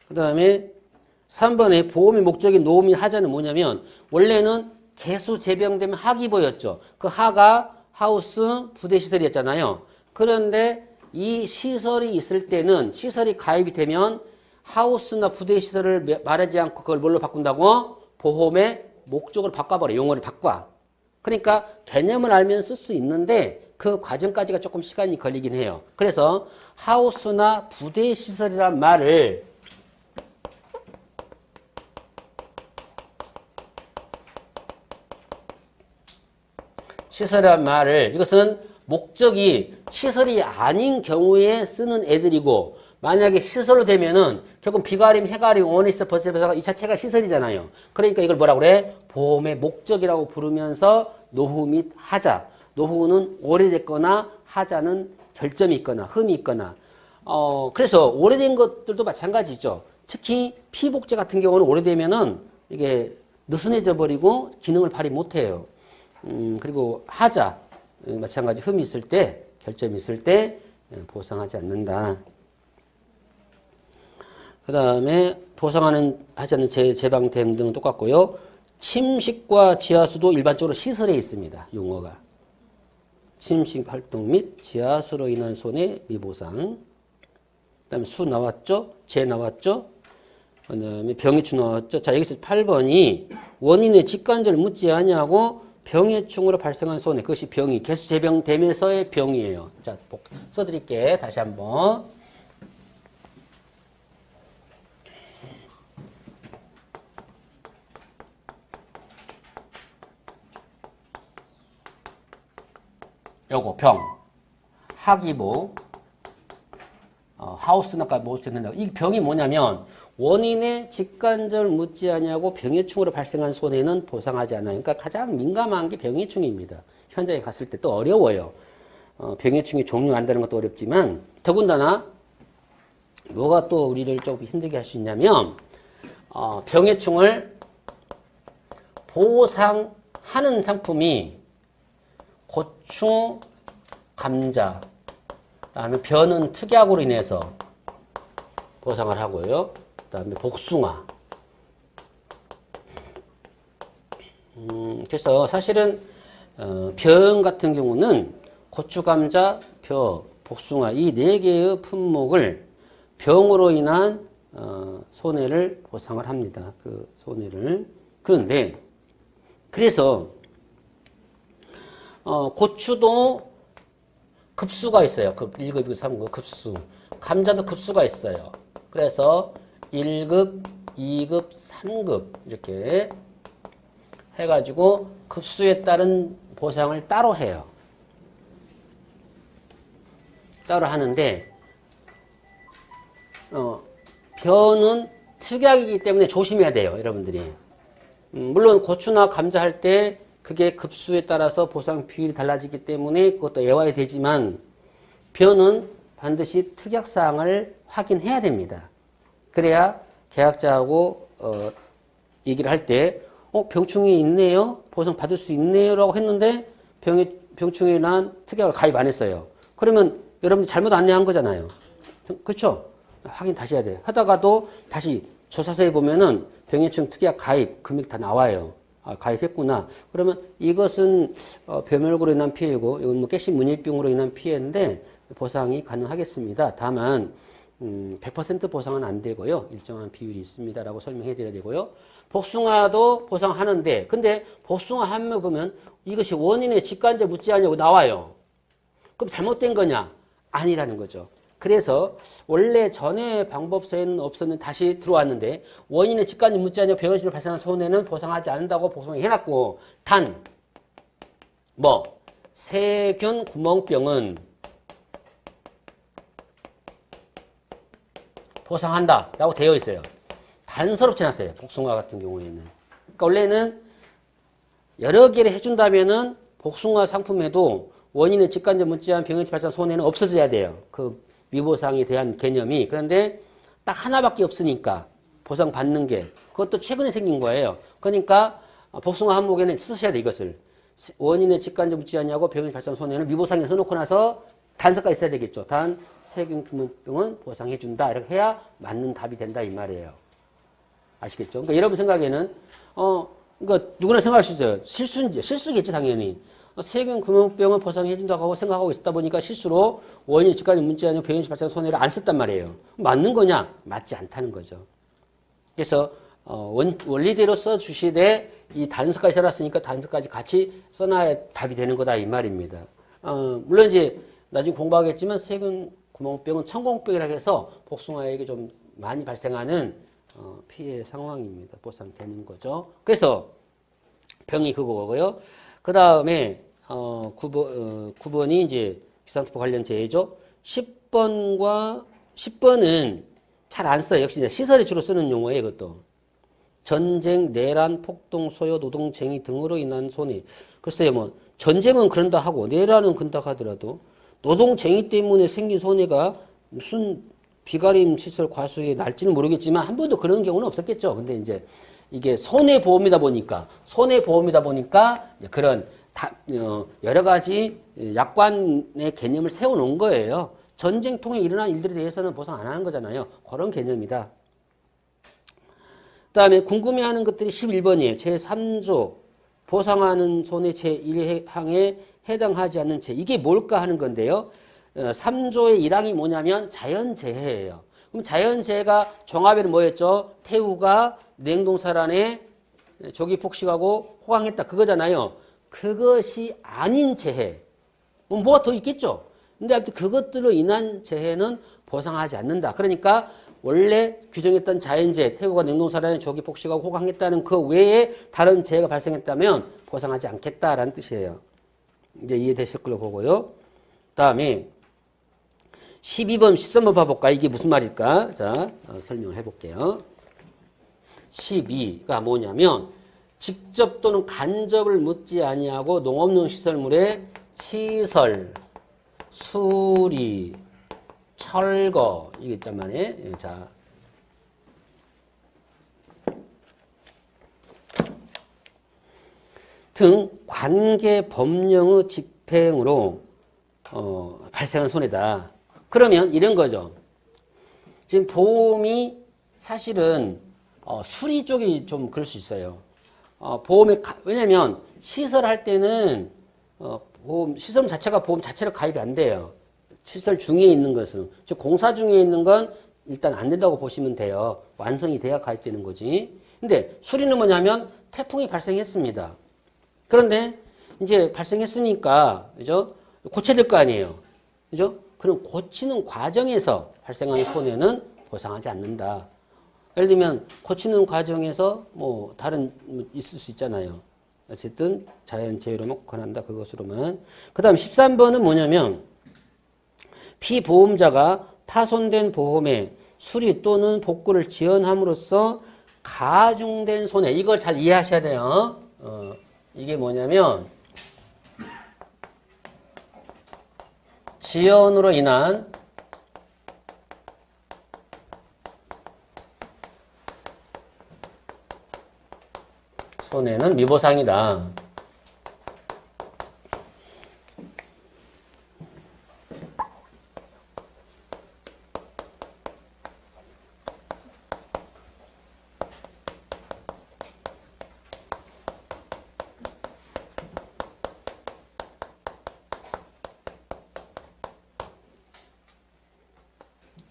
그 다음에 3번에 보험의 목적인 노후 및 하자는 뭐냐면 원래는 개수 재병되면 하기보였죠. 그 하가 하우스 부대시설이었잖아요. 그런데 이 시설이 있을 때는 시설이 가입이 되면 하우스나 부대시설을 말하지 않고 그걸 뭘로 바꾼다고? 보험의 목적을 바꿔버려. 용어를 바꿔. 그러니까 개념을 알면 쓸 수 있는데 그 과정까지가 조금 시간이 걸리긴 해요. 그래서 하우스나 부대시설이란 말을 시설이란 말을 이것은 목적이 시설이 아닌 경우에 쓰는 애들이고 만약에 시설로 되면은 결국 비가림, 해가림, 원이스, 버스에서가 이 자체가 시설이잖아요. 그러니까 이걸 뭐라고 그래? 보험의 목적이라고 부르면서 노후 및 하자. 노후는 오래됐거나 하자는 결점이 있거나 흠이 있거나 그래서 오래된 것들도 마찬가지죠. 특히 피복제 같은 경우는 오래되면은 이게 느슨해져 버리고 기능을 발휘 못해요. 그리고 하자 마찬가지 흠이 있을 때 결점이 있을 때 보상하지 않는다. 그 다음에 보상하는 하지 않는 재방템 등은 똑같고요. 침식과 지하수도 일반적으로 시설에 있습니다. 용어가 침식 활동 및 지하수로 인한 손해 미보상. 그 다음에 수 나왔죠? 재 나왔죠? 그 다음에 병해충 나왔죠? 자 여기서 8번이 원인의 직관절을 묻지 아니하고 병해충으로 발생한 손해, 그것이 병이 개수 재병되면서의 병이에요. 자, 써드릴게. 다시 한번. 요거 병, 하기보, 하우스나까 못 듣는다. 이 병이 뭐냐면 원인의 직관절 묻지 아니하고 병해충으로 발생한 손해는 보상하지 않아요. 그러니까 가장 민감한 게 병해충입니다. 현장에 갔을 때 또 어려워요. 병해충이 종류 안다는 것도 어렵지만 더군다나 뭐가 또 우리를 좀 힘들게 할 수 있냐면 병해충을 보상하는 상품이 고추, 감자, 그다음에 벼는 특약으로 인해서 보상을 하고요. 그다음에 복숭아. 그래서 사실은 병 같은 경우는 고추, 감자, 벼, 복숭아 이 네 개의 품목을 병으로 인한 손해를 보상을 합니다. 그 손해를. 그런데 그래서 고추도 급수가 있어요. 1급, 2급, 3급 급수. 감자도 급수가 있어요. 그래서 1급, 2급, 3급 이렇게 해가지고 급수에 따른 보상을 따로 해요. 따로 하는데 벼는 특약이기 때문에 조심해야 돼요. 여러분들이. 물론 고추나 감자 할 때 그게 급수에 따라서 보상 비율이 달라지기 때문에 그것도 외워야 되지만 벼는 반드시 특약사항을 확인해야 됩니다. 그래야 계약자하고 얘기를 할 때 병충해 있네요. 보상 받을 수 있네요. 라고 했는데 병충해 난 특약을 가입 안 했어요. 그러면 여러분들 잘못 안내한 거잖아요. 그렇죠? 확인 다시 해야 돼요. 하다가도 다시 조사서에 보면은 병해충 특약 가입 금액 다 나와요. 가입했구나. 그러면 이것은 벼멸구로 인한 피해고 이건 뭐 깨신 문일병으로 인한 피해인데 보상이 가능하겠습니다. 다만 100% 보상은 안 되고요. 일정한 비율이 있습니다라고 설명해 드려야 되고요. 복숭아도 보상하는데 근데 복숭아 한면 보면 이것이 원인의 직관제 묻지 않냐고 나와요. 그럼 잘못된 거냐? 아니라는 거죠. 그래서 원래 전에 방법서에는 없었는데 다시 들어왔는데 원인의 직관제 묻지 않냐고 병원신으로 발생한 손해는 보상하지 않는다고 보상해 놨고 단 세균 구멍병은 보상한다 라고 되어 있어요. 단서롭지 않았어요. 복숭아 같은 경우에는. 그러니까 원래는 여러 개를 해준다면은 복숭아 상품에도 원인의 직관제 묻지 않은 병원신 발생한 손해는 없어져야 돼요. 그 미보상에 대한 개념이. 그런데 딱 하나밖에 없으니까 보상 받는 게 그것도 최근에 생긴 거예요. 그러니까 복숭아 항목에는 쓰셔야 돼. 이것을 원인의 직관제 묻지 않냐고 병원신 발생한 손해는 미보상에 써놓고 나서 단서가 있어야 되겠죠. 단 세균 구멍병은 보상해준다. 이렇게 해야 맞는 답이 된다 이 말이에요. 아시겠죠? 그러니까 여러분 생각에는 그러니까 누구나 생각할 수 있어요. 실수겠지 당연히. 세균 구멍병은 보상해준다고 생각하고 있다 보니까 실수로 원인 직관적 문제 아니고 병인식 발생 손해를 안 썼단 말이에요. 맞는 거냐? 맞지 않다는 거죠. 그래서 원리대로 써주시되 이 단서까지 써놨으니까 단서까지 같이 써놔야 답이 되는 거다 이 말입니다. 물론 이제 나중에 공부하겠지만 세균 구멍병은 천공병이라고 해서 복숭아에게 좀 많이 발생하는 피해 상황입니다. 보상되는 거죠. 그래서 병이 그거고요. 그 다음에 9번이 이제 기상특보 관련 재해죠. 10번은 잘 안 써요. 역시 이제 시설에 주로 쓰는 용어예요. 이것도. 전쟁, 내란, 폭동, 소요, 노동쟁이 등으로 인한 손해. 글쎄요, 뭐 전쟁은 그런다 하고 내란은 그런다 하더라도 노동쟁이 때문에 생긴 손해가 무슨 비가림 시설 과수에 날지는 모르겠지만 한 번도 그런 경우는 없었겠죠. 근데 이제 이게 손해보험이다 보니까 그런 여러 가지 약관의 개념을 세워놓은 거예요. 전쟁통에 일어난 일들에 대해서는 보상 안 하는 거잖아요. 그런 개념이다. 그 다음에 궁금해하는 것들이 11번이에요. 제3조 보상하는 손해 제1항에 해당하지 않는 죄. 이게 뭘까 하는 건데요. 3조의 1항이 뭐냐면 자연재해예요. 그럼 자연재해가 종합에는 뭐였죠? 태우가 냉동살안에 조기 폭식하고 호강했다. 그거잖아요. 그것이 아닌 재해. 뭐가 더 있겠죠? 근데 아무튼 그것들로 인한 재해는 보상하지 않는다. 그러니까 원래 규정했던 자연재해, 태우가 냉동살안에 조기 폭식하고 호강했다는 그 외에 다른 재해가 발생했다면 보상하지 않겠다라는 뜻이에요. 이제 이해되실 걸로 보고요. 다음에 12번, 13번 봐볼까? 이게 무슨 말일까? 자, 설명을 해볼게요. 12가 뭐냐면 직접 또는 간접을 묻지 아니하고 농업용 시설물의 시설, 수리, 철거 이게 있단 말이에요. 자, 등 관계 법령의 집행으로 발생한 손해다. 그러면 이런 거죠. 지금 보험이 사실은 수리 쪽이 좀 그럴 수 있어요. 왜냐면 시설할 때는 시설 자체가 보험 자체로 가입이 안 돼요. 시설 중에 있는 것은, 즉 공사 중에 있는 건 일단 안 된다고 보시면 돼요. 완성이 돼야 가입되는 거지. 근데 수리는 뭐냐면 태풍이 발생했습니다. 그런데 이제 발생했으니까 그죠? 고쳐야 될 거 아니에요. 그죠? 그럼 고치는 과정에서 발생하는 손해는 보상하지 않는다. 예를 들면 고치는 과정에서 뭐 다른 있을 수 있잖아요. 어쨌든 자연재해로만 관한다. 그것으로만. 그 다음 13번은 뭐냐면 피보험자가 파손된 보험의 수리 또는 복구를 지연함으로써 가중된 손해. 이걸 잘 이해하셔야 돼요. 이게 뭐냐면 지연으로 인한 손해는 미보상이다.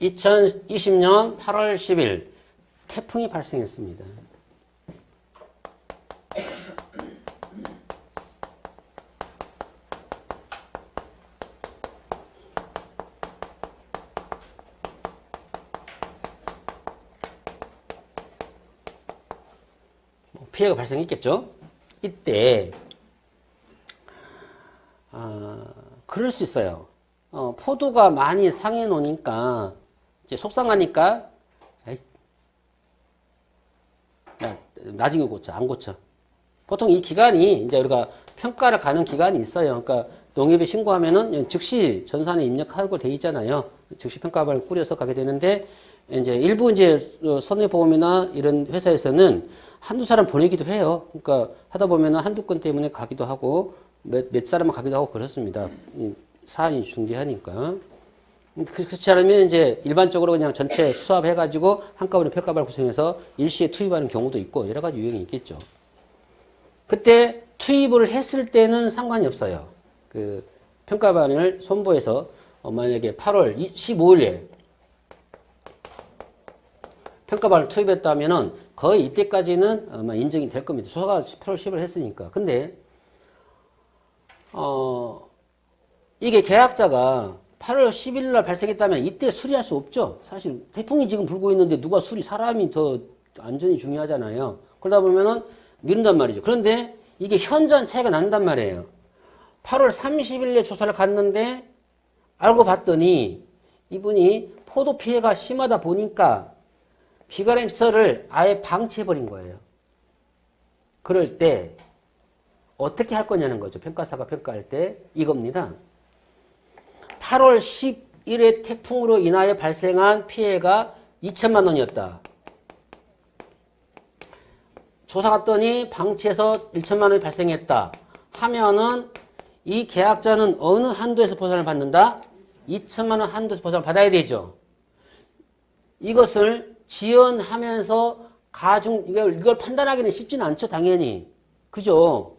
(2020년 8월 10일) 태풍이 발생했습니다. 피해가 발생했겠죠. 이때 그럴 수 있어요. 포도가 많이 상해 놓으니까 이제 속상하니까 나중에 고쳐, 안 고쳐. 보통 이 기간이 이제 우리가 평가를 가는 기간이 있어요. 그러니까 농협에 신고하면은 즉시 전산에 입력하고 돼 있잖아요. 즉시 평가반을 꾸려서 가게 되는데 이제 일부 이제 손해보험이나 이런 회사에서는 한두 사람 보내기도 해요. 그러니까 하다 보면은 한두 건 때문에 가기도 하고 몇 사람만 가기도 하고 그렇습니다. 사안이 중대하니까. 그렇지 않으면 이제 일반적으로 그냥 전체 수합해가지고 한꺼번에 평가반을 구성해서 일시에 투입하는 경우도 있고 여러 가지 유형이 있겠죠. 그때 투입을 했을 때는 상관이 없어요. 그 평가반을 손보에서 만약에 8월 15일에 평가반을 투입했다면은 거의 이때까지는 아마 인정이 될 겁니다. 조사가 8월 10일 했으니까. 근데 이게 계약자가 8월 10일 날 발생했다면 이때 수리할 수 없죠. 사실 태풍이 지금 불고 있는데 누가 사람이 더 안전이 중요하잖아요. 그러다 보면은 미룬단 말이죠. 그런데 이게 현저한 차이가 난단 말이에요. 8월 30일에 조사를 갔는데 알고 봤더니 이분이 포도 피해가 심하다 보니까 비가림 시설을 아예 방치해버린 거예요. 그럴 때 어떻게 할 거냐는 거죠. 평가사가 평가할 때 이겁니다. 8월 10일에 태풍으로 인하여 발생한 피해가 2천만 원이었다. 조사 갔더니 방치해서 1천만 원이 발생했다. 하면은 이 계약자는 어느 한도에서 보상을 받는다? 2천만 원 한도에서 보상을 받아야 되죠. 이것을 지연하면서 이걸 판단하기는 쉽지는 않죠, 당연히. 그죠?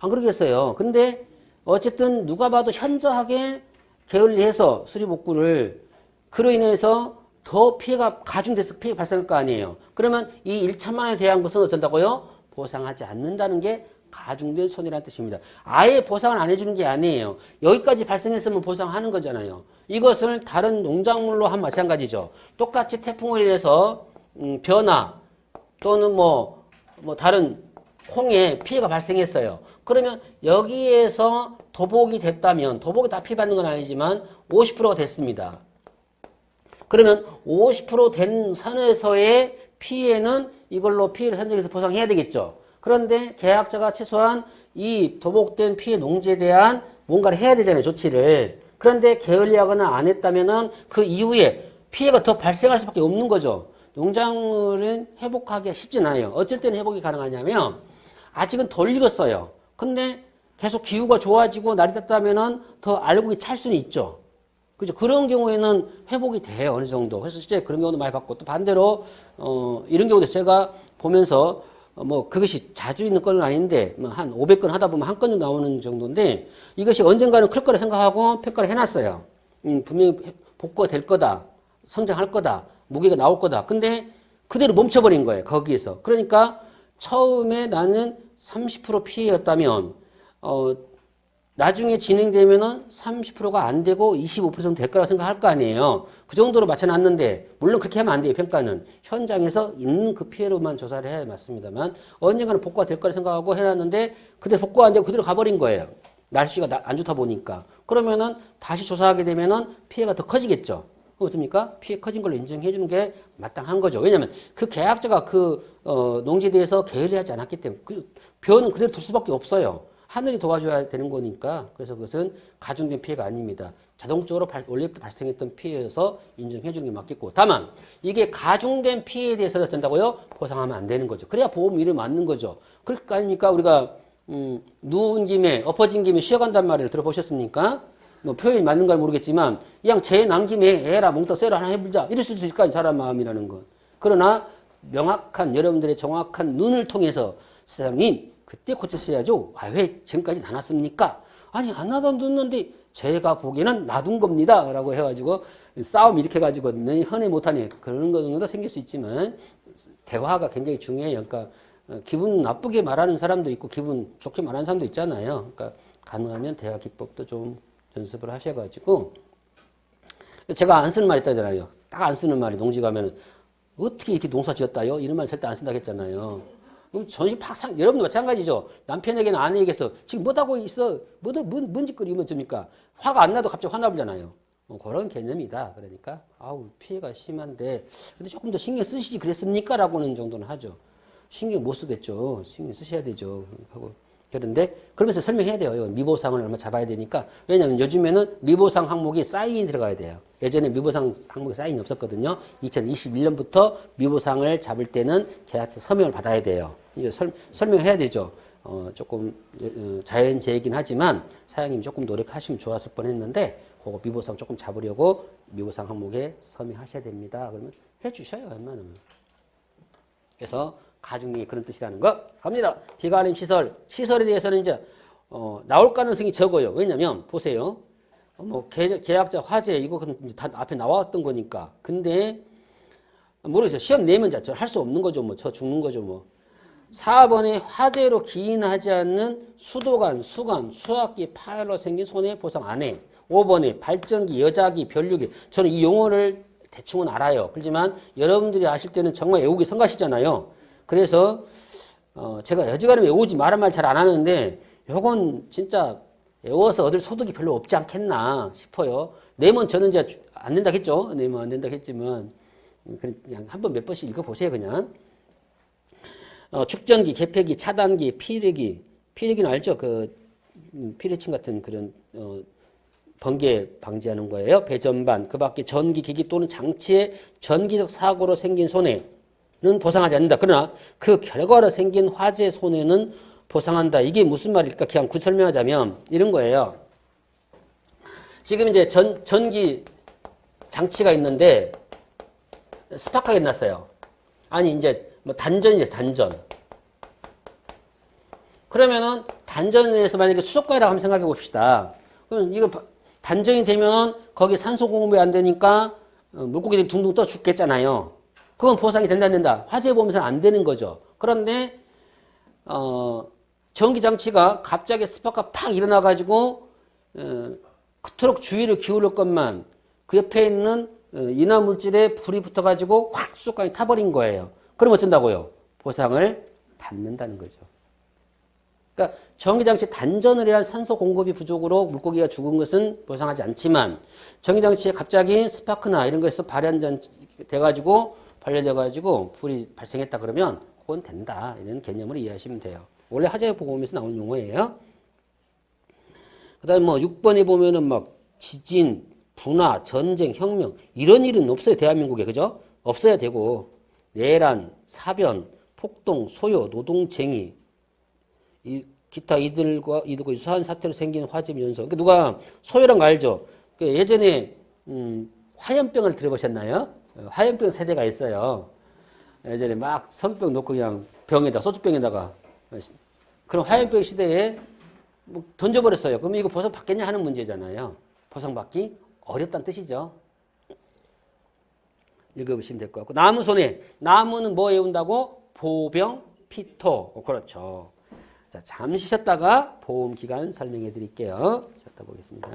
안 그러겠어요. 근데 어쨌든 누가 봐도 현저하게 게을리해서 수리복구를 그로 인해서 더 피해가 가중돼서 피해가 발생할 거 아니에요. 그러면 이 1천만 원에 대한 것은 어쩐다고요? 보상하지 않는다는 게 가중된 손해라는 뜻입니다. 아예 보상을 안 해주는 게 아니에요. 여기까지 발생했으면 보상하는 거잖아요. 이것을 다른 농작물로 한 마찬가지죠. 똑같이 태풍으로 인해서 변화 또는 뭐 다른 콩에 피해가 발생했어요. 그러면 여기에서 도복이 됐다면 도복이 다 피해받는 건 아니지만 50%가 됐습니다. 그러면 50% 된 선에서의 피해는 이걸로 피해를 현장에서 보상해야 되겠죠. 그런데 계약자가 최소한 이 도복된 피해 농지에 대한 뭔가를 해야 되잖아요. 조치를. 그런데 게을리하거나 안 했다면은 그 이후에 피해가 더 발생할 수밖에 없는 거죠. 농작물은 회복하기가 쉽진 않아요. 어쩔 때는 회복이 가능하냐면 아직은 덜 익었어요. 근데 계속 기후가 좋아지고 날이 닿다면은 더 알곡이 찰 수는 있죠. 그죠? 그런 경우에는 회복이 돼요. 어느 정도. 그래서 실제 그런 경우도 많이 봤고 또 반대로 이런 경우도 제가 보면서 그것이 자주 있는 건은 아닌데 한 500건 하다 보면 한 건 정도 나오는 정도인데 이것이 언젠가는 클 거라 생각하고 평가를 해놨어요. 분명히 복구가 될 거다. 성장할 거다. 무게가 나올 거다. 근데 그대로 멈춰버린 거예요. 거기에서. 그러니까 처음에 나는 30% 피해였다면 나중에 진행되면은 30%가 안 되고 25% 정도 될 거라고 생각할 거 아니에요. 그 정도로 맞춰놨는데, 물론 그렇게 하면 안 돼요, 평가는. 현장에서 있는 그 피해로만 조사를 해야 맞습니다만, 언젠가는 복구가 될 거라 생각하고 해놨는데, 그대로 복구가 안 되고 그대로 가버린 거예요. 날씨가 안 좋다 보니까. 그러면은 다시 조사하게 되면은 피해가 더 커지겠죠. 어떻습니까? 피해 커진 걸로 인정해 주는 게 마땅한 거죠. 왜냐하면 그 계약자가 농지에 대해서 게을리하지 않았기 때문에 그 변은 그대로 둘 수밖에 없어요. 하늘이 도와줘야 되는 거니까. 그래서 그것은 가중된 피해가 아닙니다. 자동적으로 원래부터 발생했던 피해여서 인정해 주는 게 맞겠고. 다만 이게 가중된 피해에 대해서 어쩐다고요? 보상하면 안 되는 거죠. 그래야 보험일을 맞는 거죠. 그러니까 아닙니까? 우리가 누운 김에 엎어진 김에 쉬어간단 말을 들어보셨습니까? 표현이 맞는 걸 모르겠지만 그냥 재 난 김에 애라 몽땅 쎄라 하나 해보자 이럴 수도 있을 거 아니에요. 사람 마음이라는 건. 그러나 명확한 여러분들의 정확한 눈을 통해서 사장님 그때 고쳤어야죠. 왜 지금까지 안 왔습니까? 아니 안 놔뒀는데 제가 보기에는 놔둔 겁니다. 라고 해가지고 싸움 일으켜가지고 너희 헌해 못하네. 그런 거 정도 생길 수 있지만 대화가 굉장히 중요해요. 그러니까 기분 나쁘게 말하는 사람도 있고 기분 좋게 말하는 사람도 있잖아요. 그러니까 가능하면 대화 기법도 좀 연습을 하셔가지고 제가 안 쓰는 말 있다잖아요. 딱 안 쓰는 말이 농지 가면 어떻게 이렇게 농사 지었다요? 이런 말 절대 안 쓴다고 했잖아요. 그럼 전신 팍상 여러분도 마찬가지죠. 남편에게는 아내에게서 지금 뭐하고 있어? 뭔 짓거리면 줍니까? 화가 안 나도 갑자기 화나보잖아요. 그런 개념이다. 그러니까 피해가 심한데 근데 조금 더 신경 쓰시지 그랬습니까? 라고는 정도는 하죠. 신경 못 쓰겠죠. 신경 쓰셔야 되죠. 하고 그런데 그러면서 설명해야 돼요. 미보상을 얼마 잡아야 되니까. 왜냐하면 요즘에는 미보상 항목이 사인이 들어가야 돼요. 예전에 미보상 항목에 사인이 없었거든요. 2021년부터 미보상을 잡을 때는 계약서 서명을 받아야 돼요. 이제 설명해야 되죠. 조금 자연재해이긴 하지만 사장님이 조금 노력하시면 좋았을 뻔했는데 그거 미보상 조금 잡으려고 미보상 항목에 서명하셔야 됩니다. 그러면 해주셔요. 웬만하면. 그래서 가중이 그런 뜻이라는 거 갑니다. 비가림 시설. 시설에 대해서는 이제 나올 가능성이 적어요. 왜냐면 보세요. 계약자 화재 이거 다 앞에 나왔던 거니까. 근데 모르겠어요. 시험 내면 저 할 수 없는 거죠. 저 죽는 거죠. 4번에 화재로 기인하지 않는 수도관, 수관, 수압기 파열로 생긴 손해 보상 안 해. 5번에 발전기, 여자기, 변류기. 저는 이 용어를 대충은 알아요. 그렇지만 여러분들이 아실 때는 정말 외우기 성가시잖아요. 그래서 제가 여지간하면 외우지 말란 말 잘 안 하는데 요건 진짜 외워서 얻을 소득이 별로 없지 않겠나 싶어요. 내면 저는 이제 안 된다 했죠. 내면 안 된다 했지만 그냥 한번 몇 번씩 읽어보세요. 그냥. 축전기, 개폐기, 차단기, 피뢰기. 피뢰기는 알죠? 피뢰침 같은 그런 번개 방지하는 거예요. 배전반, 그 밖에 전기, 기기 또는 장치의 전기적 사고로 생긴 손해는 보상하지 않는다. 그러나 그 결과로 생긴 화재 손해는 보상한다. 이게 무슨 말일까? 그냥 설명하자면 이런 거예요. 지금 이제 전기 장치가 있는데 스파크가 났어요. 아니 이제 단전이죠. 단전. 그러면은 단전에서 만약에 수족관이라고 한번 생각해 봅시다. 그럼 이거 단전이 되면은 거기 산소 공급이 안 되니까 물고기들이 둥둥 떠 죽겠잖아요. 그건 보상이 된다 안 된다. 화재 보험에서는 안 되는 거죠. 그런데 전기 장치가 갑자기 스파크가 팍 일어나 가지고 그토록 주의를 기울일 것만 그 옆에 있는 인화 물질에 불이 붙어 가지고 확 수족관이 타버린 거예요. 그럼 어쩐다고요? 보상을 받는다는 거죠. 그러니까 전기장치 단전을 위한 산소 공급이 부족으로 물고기가 죽은 것은 보상하지 않지만 전기장치에 갑자기 스파크나 이런 거에서 발연돼가지고 발열돼가지고 불이 발생했다 그러면 그건 된다. 이런 개념으로 이해하시면 돼요. 원래 화재 보험에서 나오는 용어예요. 그 다음에 6번에 보면은 지진, 분화, 전쟁, 혁명 이런 일은 없어요. 대한민국에. 그죠? 없어야 되고 내란, 사변, 폭동, 소요, 노동쟁이, 기타 이들과 유사한 사태로 생긴 화재 연소. 그러니까 누가 소요란 거 알죠? 예전에 화염병을 들어보셨나요? 화염병 세대가 있어요. 예전에 막 선병 놓고 그냥 병에다 소주병에다가 그런 화염병 시대에 던져버렸어요. 그럼 이거 보상 받겠냐 하는 문제잖아요. 보상 받기 어렵다는 뜻이죠. 읽어보시면 될 것 같고. 나무 손해. 나무는 뭐 외운다고? 보병, 피토. 그렇죠. 자, 잠시 쉬었다가 보험 기간 설명해 드릴게요. 쉬었다 보겠습니다.